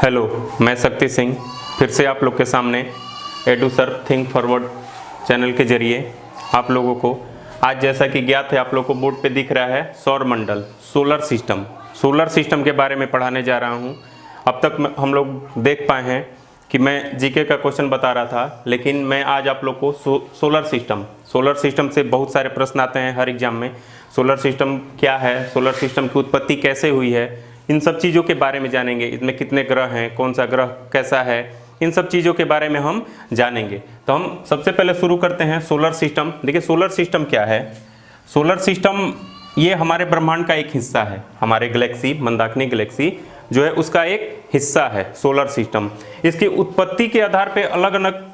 Hello, मैं शक्ति सिंह फिर से आप लोग के सामने edu sir think forward channel के जरिए आप लोगों को आज जैसा कि ज्ञात है आप लोग को बोर्ड पे दिख रहा है सौर मंडल सोलर सिस्टम के बारे में पढ़ाने जा रहा हूँ। अब तक हम लोग देख पाए हैं कि मैं जीके का क्वेश्चन बता रहा था, लेकिन मैं आज आप लोग को सोलर सिस्टम से बहुत सारे प्रश्न आते हैं हर एग्जाम में। सोलर सिस्टम क्या है, सोलर सिस्टम की उत्पत्ति कैसे हुई है, इन सब चीज़ों के बारे में जानेंगे। इसमें कितने ग्रह हैं, कौन सा ग्रह कैसा है, इन सब चीज़ों के बारे में हम जानेंगे। तो हम सबसे पहले शुरू करते हैं सोलर सिस्टम। देखिए सोलर सिस्टम क्या है। सोलर सिस्टम ये हमारे ब्रह्मांड का एक हिस्सा है। हमारे गैलेक्सी मंदाकिनी गैलेक्सी जो है उसका एक हिस्सा है सोलर सिस्टम। इसकी उत्पत्ति के आधार पर अलग अलग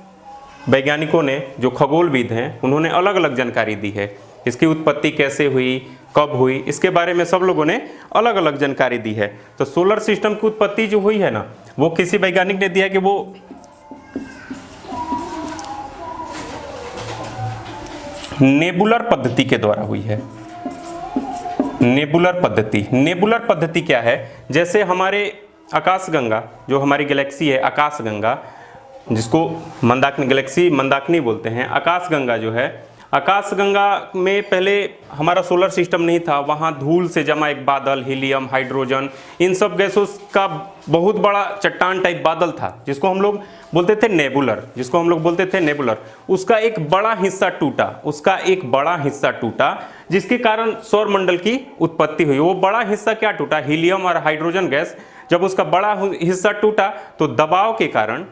वैज्ञानिकों ने, जो खगोलविद हैं, उन्होंने अलग अलग जानकारी दी है। इसकी उत्पत्ति कैसे हुई, कब हुई, इसके बारे में सब लोगों ने अलग अलग जानकारी दी है। तो सोलर सिस्टम की उत्पत्ति जो हुई है ना, वो किसी वैज्ञानिक ने दिया कि वो नेबुलर पद्धति के द्वारा हुई है। नेबुलर पद्धति क्या है, जैसे हमारे आकाशगंगा जो हमारी गैलेक्सी है, आकाशगंगा जिसको मंदाकिनी बोलते हैं, आकाशगंगा जो है, आकाशगंगा में पहले हमारा सोलर सिस्टम नहीं था। वहाँ धूल से जमा एक बादल, हीलियम, हाइड्रोजन, इन सब गैसों का बहुत बड़ा चट्टान टाइप बादल था, जिसको हम लोग बोलते थे नेबुलर। उसका एक बड़ा हिस्सा टूटा, जिसके कारण सौर मंडल की उत्पत्ति हुई। वो बड़ा हिस्सा क्या टूटा, हीलियम और हाइड्रोजन गैस। जब उसका बड़ा हिस्सा टूटा तो दबाव के कारण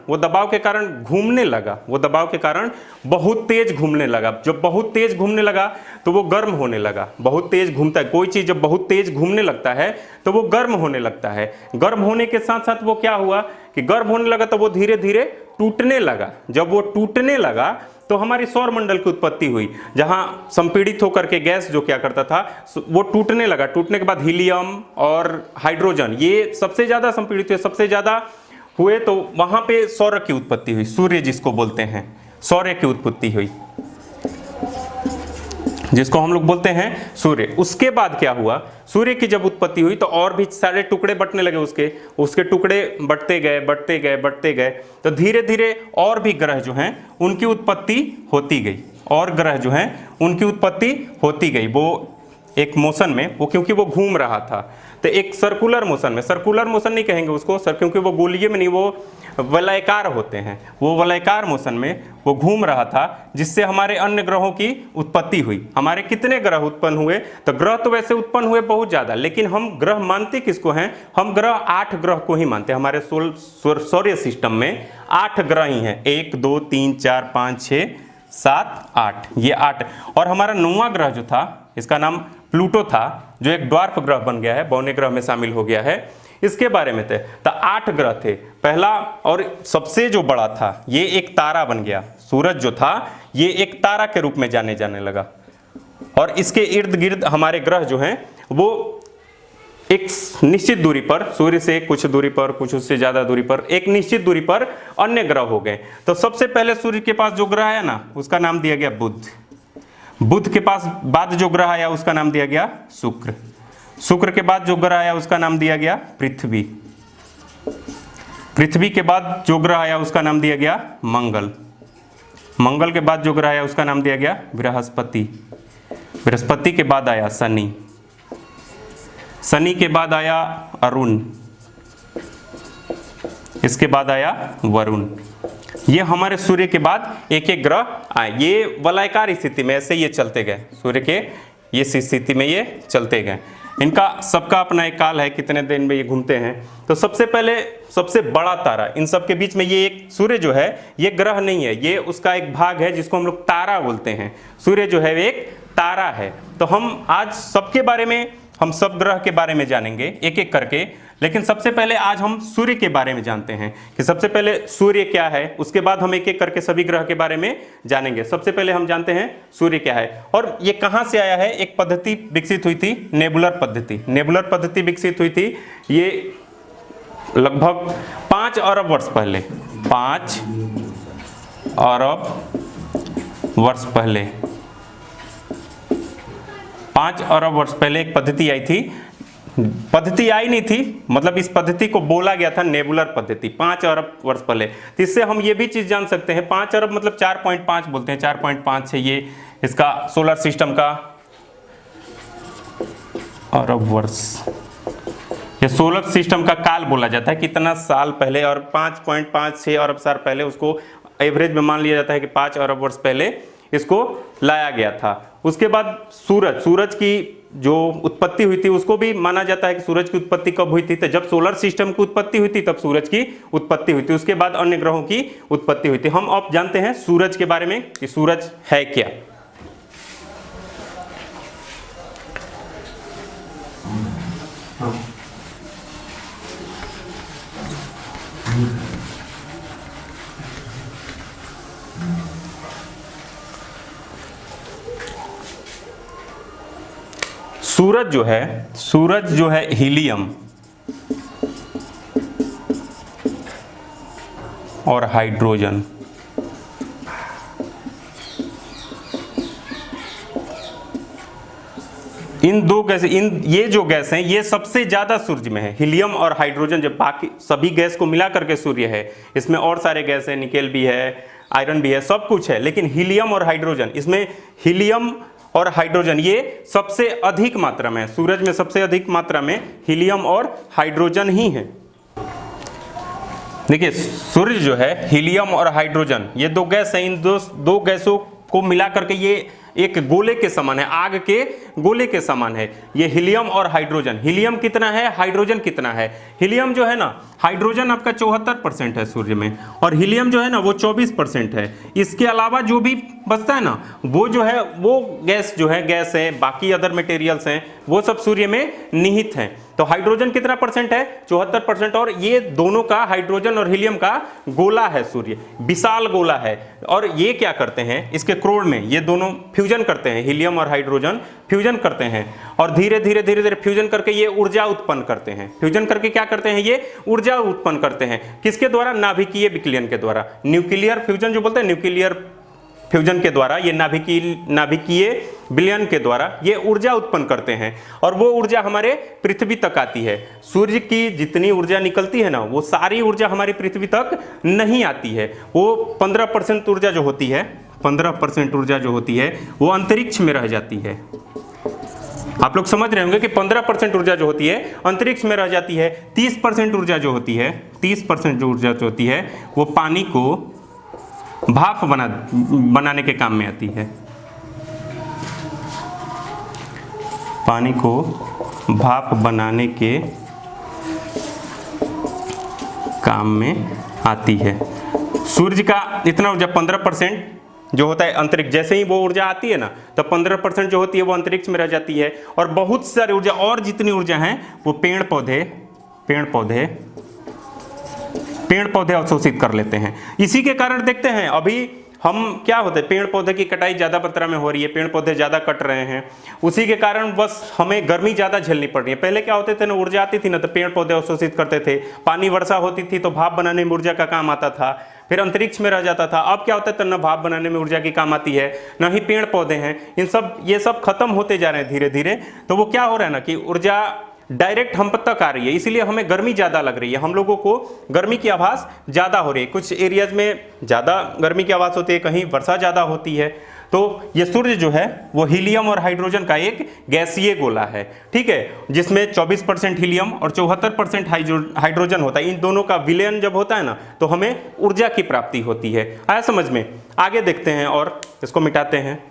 घूमने लगा, बहुत तेज घूमने लगा। जब बहुत तेज घूमने लगा तो वो गर्म होने लगा। बहुत तेज घूमता है कोई चीज, जब बहुत तेज घूमने लगता है तो वो गर्म होने लगता है। गर्म होने के साथ साथ वो क्या हुआ कि गर्म होने लगा तो वो धीरे धीरे टूटने लगा। जब वो टूटने लगा तो हमारी सौर मंडल की उत्पत्ति हुई, जहां संपीड़ित होकर के गैस जो क्या करता था वो टूटने लगा। टूटने के बाद हीलियम और हाइड्रोजन ये सबसे ज्यादा संपीड़ित हुए, सबसे ज्यादा हुए, तो वहां पे सौर की उत्पत्ति हुई। सूर्य जिसको बोलते हैं, सौर्य की उत्पत्ति हुई, जिसको हम लोग बोलते हैं सूर्य। उसके बाद क्या हुआ, सूर्य की जब उत्पत्ति हुई तो और भी सारे टुकड़े बंटने लगे। उसके टुकड़े बढ़ते गए, तो धीरे धीरे और भी ग्रह जो हैं उनकी उत्पत्ति होती गई। वो एक मोशन में, वो क्योंकि वो घूम रहा था तो एक सर्कुलर मोशन नहीं कहेंगे उसको सर, क्योंकि वो गोलीय में नहीं, वो वलयाकार होते हैं। वो वलयाकार मोशन में वो घूम रहा था, जिससे हमारे अन्य ग्रहों की उत्पत्ति हुई। हमारे कितने ग्रह उत्पन्न हुए, तो ग्रह तो वैसे उत्पन्न हुए बहुत ज्यादा, लेकिन हम ग्रह मानते किसको हैं, हम ग्रह 8 ग्रह को ही मानते हैं। हमारे सौर्य सिस्टम में 8 ग्रह ही हैं, 1 2 3 4 5 6 7 8, ये 8। और हमारा 9वां ग्रह जो था, इसका नाम प्लूटो था, जो एक ड्वार्फ ग्रह बन गया है, बौने ग्रह में शामिल हो गया है। इसके बारे में थे तो 8 ग्रह थे। पहला और सबसे जो बड़ा था, ये एक तारा बन गया। सूरज जो था ये एक तारा के रूप में जाने लगा, और इसके इर्द गिर्द हमारे ग्रह जो हैं वो एक निश्चित दूरी पर, सूर्य से कुछ दूरी पर, कुछ उससे ज्यादा दूरी पर, एक निश्चित दूरी पर अन्य ग्रह हो गए। तो सबसे पहले सूर्य के पास जो ग्रह है ना, उसका नाम दिया गया बुध के पास बाद जो ग्रह आया उसका नाम दिया गया शुक्र के बाद जो ग्रह आया उसका नाम दिया गया पृथ्वी के बाद जो ग्रह आया उसका नाम दिया गया मंगल के बाद जो ग्रह आया उसका नाम दिया गया बृहस्पति के बाद आया शनि के बाद आया अरुण, इसके बाद आया वरुण। ये हमारे सूर्य के बाद एक एक ग्रह आए। ये वलयाकार स्थिति में ऐसे ये चलते गए, सूर्य के ये स्थिति में ये चलते गए। इनका सबका अपना एक काल है, कितने दिन में ये घूमते हैं। तो सबसे पहले सबसे बड़ा तारा इन सब के बीच में, ये एक सूर्य जो है ये ग्रह नहीं है, ये उसका एक भाग है जिसको हम लोग तारा बोलते हैं। सूर्य जो है एक तारा है। तो हम आज सबके बारे में, हम सब ग्रह के बारे में जानेंगे एक एक करके, लेकिन सबसे पहले आज हम सूर्य के बारे में जानते हैं कि सबसे पहले सूर्य क्या है। उसके बाद हम एक एक करके सभी ग्रह के बारे में जानेंगे। सबसे पहले हम जानते हैं सूर्य क्या है और ये कहां से आया है। एक पद्धति विकसित हुई थी, नेबुलर पद्धति विकसित हुई थी। ये लगभग 5 अरब वर्ष पहले, 5 अरब वर्ष पहले 5 अरब वर्ष पहले एक पद्धति आई थी पद्धति आई नहीं थी, मतलब इस पद्धति को बोला गया था नेबुलर पद्धति 5 अरब वर्ष पहले। तो इससे हम ये भी चीज जान सकते हैं 5 अरब मतलब 4.5 बोलते हैं, 4.5 है ये इसका सोलर सिस्टम का अरब वर्ष, ये सोलर सिस्टम का काल बोला जाता है कितना साल पहले, और 5.56 अरब साल पहले उसको एवरेज में मान लिया जाता है कि 5 अरब वर्ष पहले इसको लाया गया था। उसके बाद सूरज की जो उत्पत्ति हुई थी उसको भी माना जाता है कि सूरज की उत्पत्ति कब हुई थी, तो जब सोलर सिस्टम की उत्पत्ति हुई थी तब सूरज की उत्पत्ति हुई थी। उसके बाद अन्य ग्रहों की उत्पत्ति हुई थी। हम अब जानते हैं सूरज के बारे में कि सूरज है क्या। सूरज जो है हीलियम और हाइड्रोजन, इन दो गैस, ये जो गैस हैं ये सबसे ज्यादा सूर्य में है, हीलियम और हाइड्रोजन। जब बाकी सभी गैस को मिला करके सूर्य है, इसमें और सारे गैस है, निकेल भी है, आयरन भी है, सब कुछ है, लेकिन हीलियम और हाइड्रोजन, इसमें हीलियम और हाइड्रोजन ये सबसे अधिक मात्रा में, सूरज में सबसे अधिक मात्रा में हीलियम और हाइड्रोजन ही है। देखिए सूर्य जो है हीलियम और हाइड्रोजन ये दो गैस है, इन दो गैसों को मिला करके ये एक गोले के समान है, आग के गोले के समान है। ये हीलियम और हाइड्रोजन, हीलियम कितना है, हाइड्रोजन कितना है। हीलियम जो है ना, हाइड्रोजन आपका 74% है सूर्य में, और हीलियम जो है ना वो 24% है। इसके अलावा जो भी बचता है ना वो जो है वो गैस है, बाकी अदर मटेरियल्स हैं वो सब सूर्य में निहित हैं। तो हाइड्रोजन कितना परसेंट है, 74%, और ये दोनों का, हाइड्रोजन और हीलियम का गोला है सूर्य, विशाल गोला है। और ये क्या करते हैं, इसके क्रोड़ में ये दोनों फ्यूजन करते हैं, हीलियम और हाइड्रोजन फ्यूजन करते हैं, और धीरे धीरे फ्यूजन करके ये ऊर्जा उत्पन्न करते हैं। फ्यूजन करके क्या करते हैं, ये ऊर्जा उत्पन्न करते हैं। किसके द्वारा, नाभिकीय विक्रियन के द्वारा, न्यूक्लियर फ्यूजन जो बोलते हैं, न्यूक्लियर फ्यूजन के द्वारा, ये नाभिकीय विलयन के द्वारा ये ऊर्जा उत्पन्न करते हैं, और वो ऊर्जा हमारे पृथ्वी तक आती है। सूर्य की जितनी ऊर्जा निकलती है ना वो सारी ऊर्जा हमारी पृथ्वी तक नहीं आती है। वो 15% ऊर्जा जो होती है, 15% ऊर्जा जो होती है वो अंतरिक्ष में रह जाती है। आप लोग समझ रहे होंगे कि 15% ऊर्जा जो होती है अंतरिक्ष में रह जाती है। 30% ऊर्जा जो होती है, 30% जो ऊर्जा जो होती है वो पानी को भाप बनाने के काम में आती है, पानी को भाप बनाने के काम में आती है। सूर्य का इतना ऊर्जा 15% जो होता है अंतरिक्ष, जैसे ही वो ऊर्जा आती है ना तो 15% जो होती है वो अंतरिक्ष में रह जाती है, और बहुत सारी ऊर्जा और जितनी ऊर्जा है वो पेड़ पौधे अवशोषित कर लेते हैं। इसी के कारण देखते हैं अभी हम क्या होते हैं, पेड़ पौधे की कटाई ज़्यादा मात्रा में हो रही है, पेड़ पौधे ज़्यादा कट रहे हैं, उसी के कारण बस हमें गर्मी ज़्यादा झेलनी पड़ रही है। पहले क्या होते थे ना, ऊर्जा आती थी ना तो पेड़ पौधे अवशोषित करते थे, पानी वर्षा होती थी तो भाप बनाने में ऊर्जा का काम आता था, फिर अंतरिक्ष में रह जाता था। अब क्या होता है, तो न भाप बनाने में ऊर्जा की काम आती है, न ही पेड़ पौधे हैं, ये सब खत्म होते जा रहे हैं धीरे धीरे। तो वो क्या हो रहा है ना कि ऊर्जा डायरेक्ट हम तक आ रही है, इसलिए हमें गर्मी ज़्यादा लग रही है, हम लोगों को गर्मी की आभास ज़्यादा हो रही है। कुछ एरियाज में ज़्यादा गर्मी की आभास होती है, कहीं वर्षा ज़्यादा होती है। तो ये सूर्य जो है वो हीलियम और हाइड्रोजन का एक गैसीय गोला है, ठीक है, जिसमें 24% हीलियम और 74% हाइड्रोजन होता है। इन दोनों का विलयन जब होता है ना तो हमें ऊर्जा की प्राप्ति होती है। आया समझ में? आगे देखते हैं और इसको मिटाते हैं।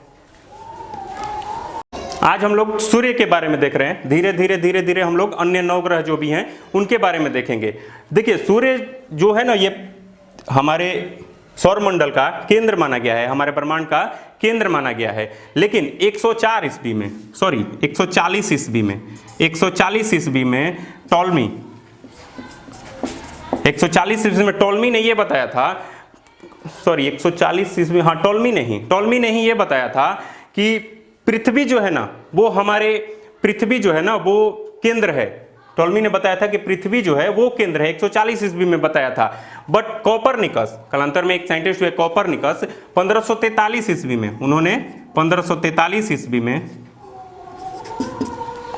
आज हम लोग सूर्य के बारे में देख रहे हैं, धीरे धीरे हम लोग अन्य नवग्रह जो भी हैं उनके बारे में देखेंगे। देखिए सूर्य जो है ना ये हमारे सौरमंडल का केंद्र माना गया है, हमारे ब्रह्मांड का केंद्र माना गया है। लेकिन 140 ईस्वी में, सॉरी 140 ईस्वी में, 140 ईस्वी में टॉलमी, 140 ईस्वी में टॉलमी ने ये बताया था, सॉरी 140 ईस्वी, हाँ टॉलमी ने ही ये बताया था कि पृथ्वी जो है ना वो हमारे, पृथ्वी जो है ना वो केंद्र है। टॉलमी ने बताया था कि पृथ्वी जो है वो केंद्र है, 140 ईस्वी में बताया था। बट कॉपरनिकस, कालांतर में एक साइंटिस्ट हुए कॉपरनिकस, 1543 ईस्वी में, उन्होंने 1543 ईस्वी में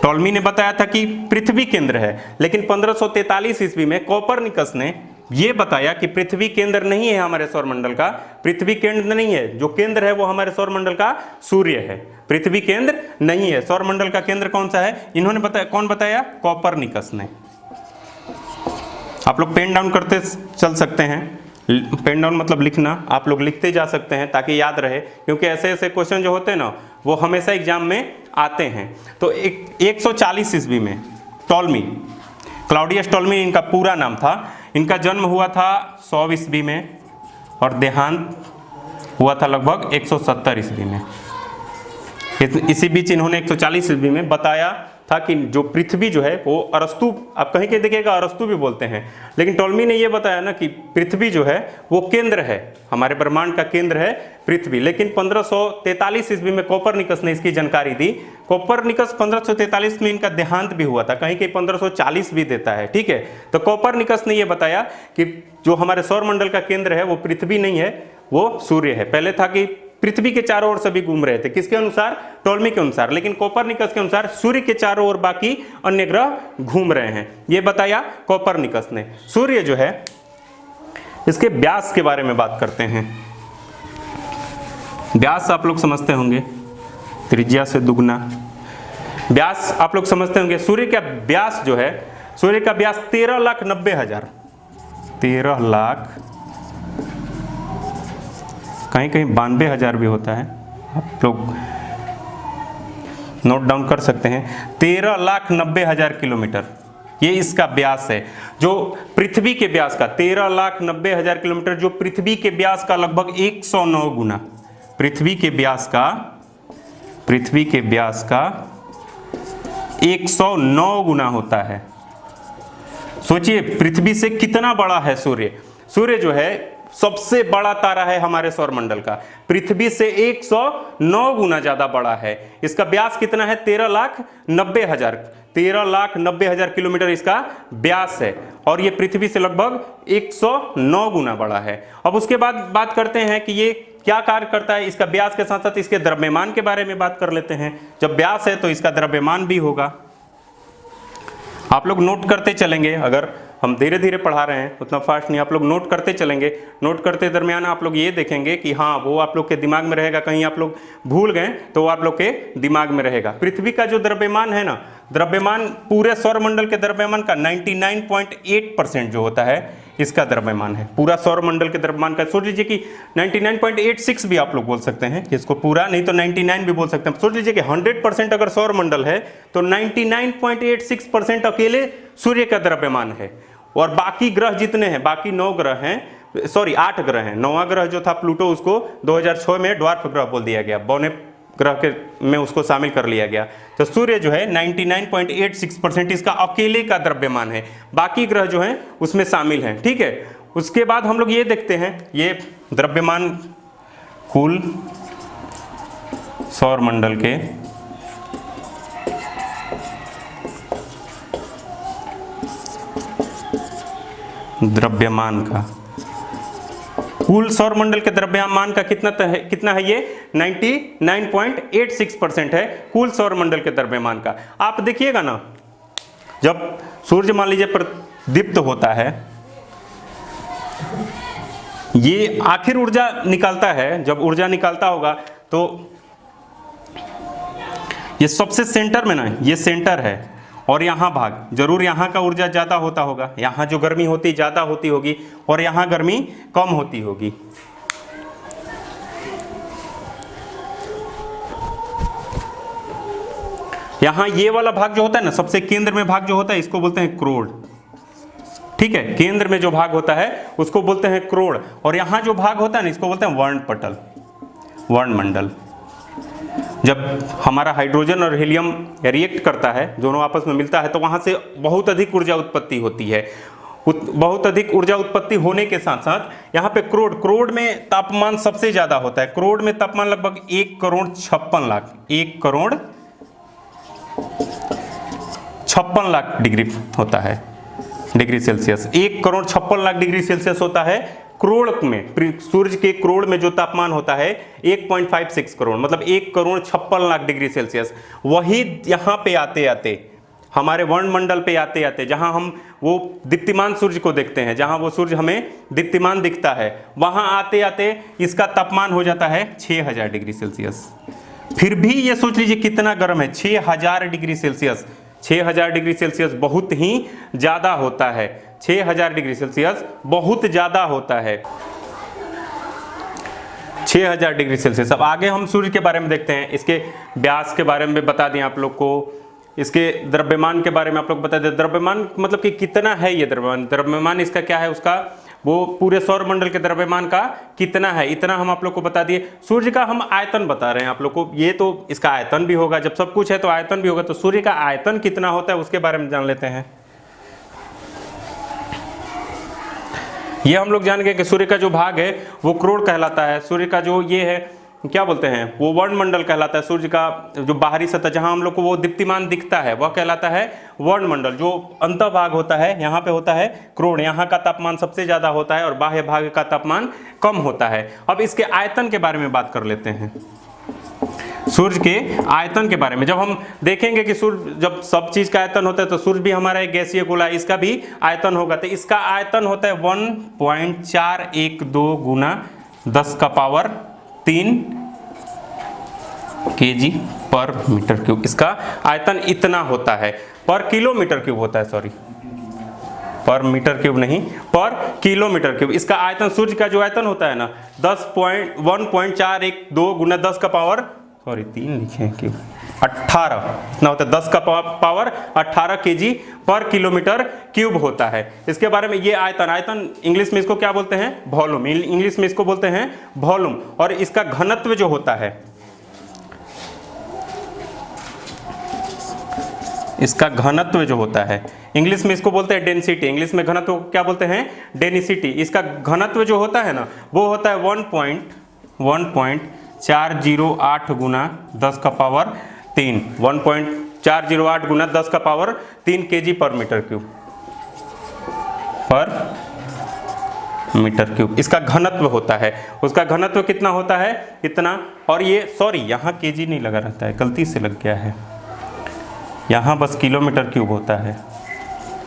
टॉल्मी ने बताया था कि पृथ्वी केंद्र है, लेकिन 1543 ईस्वी में कोपरनिकस ने यह बताया कि पृथ्वी केंद्र नहीं है हमारे सौरमंडल का, पृथ्वी केंद्र नहीं है, जो केंद्र है वो हमारे सौरमंडल का सूर्य है, पृथ्वी केंद्र नहीं है। सौरमंडल का केंद्र कौन सा है, इन्होंने बताया, कौन बताया, कोपरनिकस ने। आप लोग पेन डाउन करते चल सकते हैं, पेन डाउन मतलब लिखना, आप लोग लिखते जा सकते हैं ताकि याद रहे, क्योंकि ऐसे ऐसे क्वेश्चन जो होते हैं ना वो हमेशा एग्जाम में आते हैं। तो 140 ईस्वी में टॉल्मी, क्लाउडियस टॉल्मी इनका पूरा नाम था, इनका जन्म हुआ था 100 ईस्वी में और देहांत हुआ था लगभग 170 ईस्वी में। इसी बीच इन्होंने 140 ईस्वी में बताया था कि जो पृथ्वी जो है वो अरस्तु, आप कहीं कहीं देखिएगा अरस्तु भी बोलते हैं, लेकिन टॉल्मी ने ये बताया ना कि पृथ्वी जो है वो केंद्र है, हमारे ब्रह्मांड का केंद्र है पृथ्वी। लेकिन 1543 ईस्वी में कोपरनिकस ने इसकी जानकारी दी। कोपरनिकस 1543 में इनका देहांत भी हुआ था, कहीं कहीं 1540 भी देता है, ठीक है। तो कोपरनिकस ने यह बताया कि जो हमारे सौरमंडल का केंद्र है वो पृथ्वी नहीं है, वो सूर्य है। पहले था कि पृथ्वी के चारों ओर सभी घूम रहे थे, किसके अनुसार, टॉल्मी के अनुसार, लेकिन कोपरनिकस के अनुसार सूर्य के चारों ओर बाकी अन्य ग्रह घूम रहे हैं, यह बताया कोपरनिकस ने। सूर्य जो है इसके व्यास के बारे में बात करते हैं। व्यास आप लोग समझते होंगे, त्रिज्या से दुगना व्यास आप लोग समझते होंगे। सूर्य का व्यास जो है, सूर्य का व्यास 13,90,000, 13 लाख, कहीं कहीं 92,000 भी होता है, आप लोग नोट डाउन कर सकते हैं। 13,90,000 किलोमीटर ये इसका व्यास है, जो पृथ्वी के व्यास का 13,90,000 किलोमीटर, जो पृथ्वी के व्यास का लगभग 109 गुना, पृथ्वी के व्यास का 109 गुना होता है। सोचिए पृथ्वी से कितना बड़ा है सूर्य। सूर्य जो है सबसे बड़ा तारा है हमारे सौरमंडल का, पृथ्वी से 109 गुना ज्यादा बड़ा है। इसका व्यास कितना है, 13,90,000, 13,90,000 किलोमीटर इसका व्यास है, और ये पृथ्वी से लगभग 109 गुना बड़ा है। अब उसके बाद बात करते हैं कि ये क्या कार्य करता है। इसका व्यास के साथ साथ इसके द्रव्यमान के बारे में बात कर लेते हैं। जब व्यास है तो इसका द्रव्यमान भी होगा। आप लोग नोट करते चलेंगे, अगर हम धीरे धीरे पढ़ा रहे हैं उतना फास्ट नहीं, आप लोग नोट करते चलेंगे। नोट करते दरमियान आप लोग ये देखेंगे कि हाँ वो आप लोग के दिमाग में रहेगा, कहीं आप लोग भूल गए तो आप लोग के दिमाग में रहेगा। पृथ्वी का जो द्रव्यमान है ना, द्रव्यमान पूरे सौरमंडल के द्रव्यमान का 99.8% जो होता है इसका द्रव्यमान है, पूरा सौरमंडल के द्रव्यमान का। सोच लीजिए कि 99.86 भी आप लोग बोल सकते हैं, इसको पूरा नहीं तो 99 भी बोल सकते हैं। सोच लीजिए कि 100% अगर सौरमंडल है तो 99.86% अकेले सूर्य का द्रव्यमान है, और बाकी ग्रह जितने हैं, बाकी 9 ग्रह हैं, सॉरी 8 ग्रह हैं। 9वां ग्रह जो था प्लूटो, उसको 2006 में ड्वार्फ ग्रह बोल दिया गया, बौने ग्रह के में उसको शामिल कर लिया गया। तो सूर्य जो है 99.86% इसका अकेले का द्रव्यमान है, बाकी ग्रह जो हैं उसमें शामिल हैं, ठीक है। उसके बाद हम लोग ये देखते हैं, ये द्रव्यमान कुल सौरमंडल के द्रव्यमान का, कुल सौरमंडल के द्रव्यमान का कितना है ये 99.86% है कुल सौरमंडल के द्रव्यमान का। आप देखिएगा ना, जब सूर्य मान लीजिए प्रदीप्त होता है, ये आखिर ऊर्जा निकालता है, जब ऊर्जा निकालता होगा तो ये सबसे सेंटर में ना, ये सेंटर है, और यहाँ भाग जरूर यहाँ का ऊर्जा ज़्यादा होता होगा, यहाँ जो गर्मी होती ज़्यादा होती होगी और यहाँ गर्मी कम होती होगी। यहाँ ये वाला भाग जो होता है ना, सबसे केंद्र में भाग जो होता है इसको बोलते हैं क्रोड, ठीक है। केंद्र में जो भाग होता है उसको बोलते हैं क्रोड, और यहाँ जो भाग होता है ना इसको बोलते हैं वर्णपटल, वर्णमंडल। जब हमारा हाइड्रोजन और हीलियम रिएक्ट करता है, दोनों आपस में मिलता है, तो वहाँ से बहुत अधिक ऊर्जा उत्पत्ति होती है। बहुत अधिक ऊर्जा उत्पत्ति होने के साथ साथ यहाँ पे क्रोड में तापमान सबसे ज़्यादा होता है। क्रोड में तापमान लगभग 1,56,56,00,000 डिग्री होता है, डिग्री सेल्सियस। 1,56,00,000 डिग्री सेल्सियस होता है करोड़ में, सूर्य के करोड़ में जो तापमान होता है 1.56 करोड़, मतलब 1,56,00,000 डिग्री सेल्सियस, वही यहाँ पे आते आते हमारे वर्णमंडल पे आते आते जहाँ हम वो दीप्तिमान सूर्य को देखते हैं, जहाँ वो सूर्य हमें दीप्तिमान दिखता है, वहाँ आते आते इसका तापमान हो जाता है 6000 डिग्री सेल्सियस। फिर भी ये सोच लीजिए कितना गर्म है, 6000 डिग्री सेल्सियस। 6000 डिग्री सेल्सियस बहुत ही ज़्यादा होता है, 6000 डिग्री सेल्सियस बहुत ज़्यादा होता है, 6000 डिग्री सेल्सियस। अब आगे हम सूर्य के बारे में देखते हैं, इसके व्यास के बारे में बता दें आप लोग को, इसके द्रव्यमान के बारे में आप लोग बता दें। द्रव्यमान मतलब कि कितना है ये द्रव्यमान, द्रव्यमान इसका क्या है, उसका वो पूरे सौर मंडल के द्रव्यमान का कितना है, इतना हम आप लोग को बता दिए। सूर्य का हम आयतन बता रहे हैं आप लोग को, ये तो इसका आयतन भी होगा, जब सब कुछ है तो आयतन भी होगा, तो सूर्य का आयतन कितना होता है उसके बारे में जान लेते हैं। ये हम लोग जान गए कि सूर्य का जो भाग है वो करोड़ कहलाता है, सूर्य का जो ये है क्या बोलते हैं वो वर्णमंडल कहलाता है, सूर्य का जो बाहरी सतह जहां हम लोग को वो दीप्तिमान दिखता है वह कहलाता है वर्णमंडल। जो अंतःभाग होता है यहाँ पे होता है करोड़, यहाँ का तापमान सबसे ज्यादा होता है और बाह्य भाग का तापमान कम होता है। अब इसके आयतन के बारे में बात कर लेते हैं, सूर्य के आयतन के बारे में। जब हम देखेंगे कि सूर्य, जब सब चीज का आयतन होता है तो सूर्य भी हमारा एक गैसीय गोला है, इसका भी आयतन होगा, तो इसका आयतन होता है 1.412 गुना 10⁻³ kg पर मीटर क्यूब। इसका आयतन इतना होता है, पर किलोमीटर क्यूब होता है, सॉरी पर मीटर क्यूब नहीं, पर किलोमीटर क्यूब। इसका आयतन, सूर्य का जो आयतन होता है ना 1.412 गुना 3 लिखे क्यूब 18, इतना होता है 10⁻18 kg पर किलोमीटर क्यूब होता है। इसके बारे में ये आयतन इंग्लिश में इसको क्या बोलते हैं, वॉल्यूम, इंग्लिश में इसको बोलते हैं वॉल्यूम। और इसका घनत्व जो होता है, इसका घनत्व जो होता है इंग्लिश में इसको बोलते हैं डेंसिटी, इंग्लिश में घनत्व को क्या बोलते हैं, डेंसिटी। इसका घनत्व जो होता है ना वो होता है 1.408 गुना 10⁻³ 1.408 गुना 10⁻³ kg पर मीटर क्यूब इसका घनत्व होता है। उसका घनत्व कितना होता है, इतना। और ये सॉरी यहाँ kg नहीं लगा रहता है, गलती से लग गया है, यहाँ बस किलोमीटर क्यूब होता है,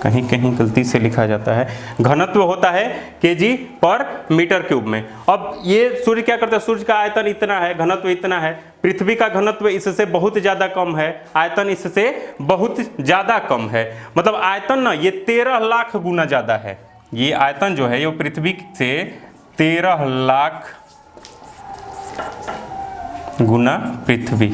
कहीं कहीं गलती से लिखा जाता है। घनत्व होता है kg पर मीटर क्यूब में। अब ये सूर्य क्या करता है, सूर्य का आयतन इतना है, घनत्व इतना है, पृथ्वी का घनत्व इससे बहुत ज़्यादा कम है, आयतन इससे बहुत ज़्यादा कम है। मतलब आयतन ना ये 13 लाख गुना ज़्यादा है, ये आयतन जो है ये पृथ्वी से 13 लाख गुना पृथ्वी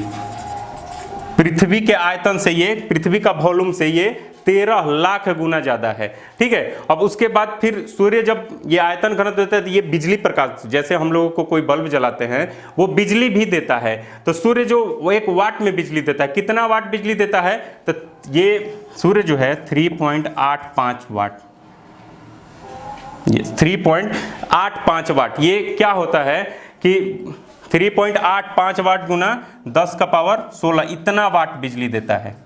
के आयतन से, ये पृथ्वी का वॉल्यूम से ये 13 लाख गुना ज्यादा है, ठीक है। अब उसके बाद फिर सूर्य जब ये आयतन घनत्व देता है तो ये बिजली प्रकाश, जैसे हम लोगों को कोई बल्ब जलाते हैं वो बिजली भी देता है, तो सूर्य जो वो 1 वाट में बिजली देता है, कितना वाट बिजली देता है, तो ये सूर्य जो है 3.85 वाट, ये 3.85 वाट, ये क्या होता है कि 3.85 वाट गुना 10⁻16 इतना वाट बिजली देता है,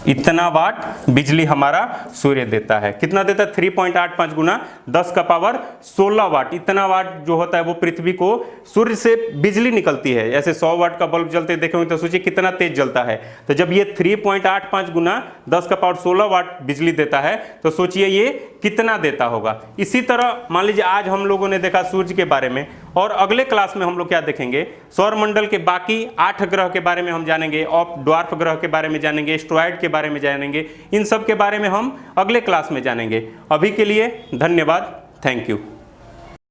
इतना वाट बिजली हमारा सूर्य देता है। कितना देता है, 3.85 गुना 10⁻16 वाट। इतना वाट जो होता है वो पृथ्वी को, सूर्य से बिजली निकलती है, ऐसे 100 वाट का बल्ब जलते देखे होंगे तो सोचिए कितना तेज जलता है। तो जब ये 3.85 गुना 10⁻16 वाट बिजली देता है तो सोचिए ये कितना देता होगा। इसी तरह मान लीजिए आज हम लोगों ने देखा सूर्य के बारे में, और अगले क्लास में हम लोग क्या देखेंगे, सौरमंडल के बाकी 8 ग्रह के बारे में हम जानेंगे, ऑफ ड्वार्फ ग्रह के बारे में जानेंगे, एस्ट्रॉयड के बारे में जानेंगे, इन सब के बारे में हम अगले क्लास में जानेंगे। अभी के लिए धन्यवाद, थैंक यू।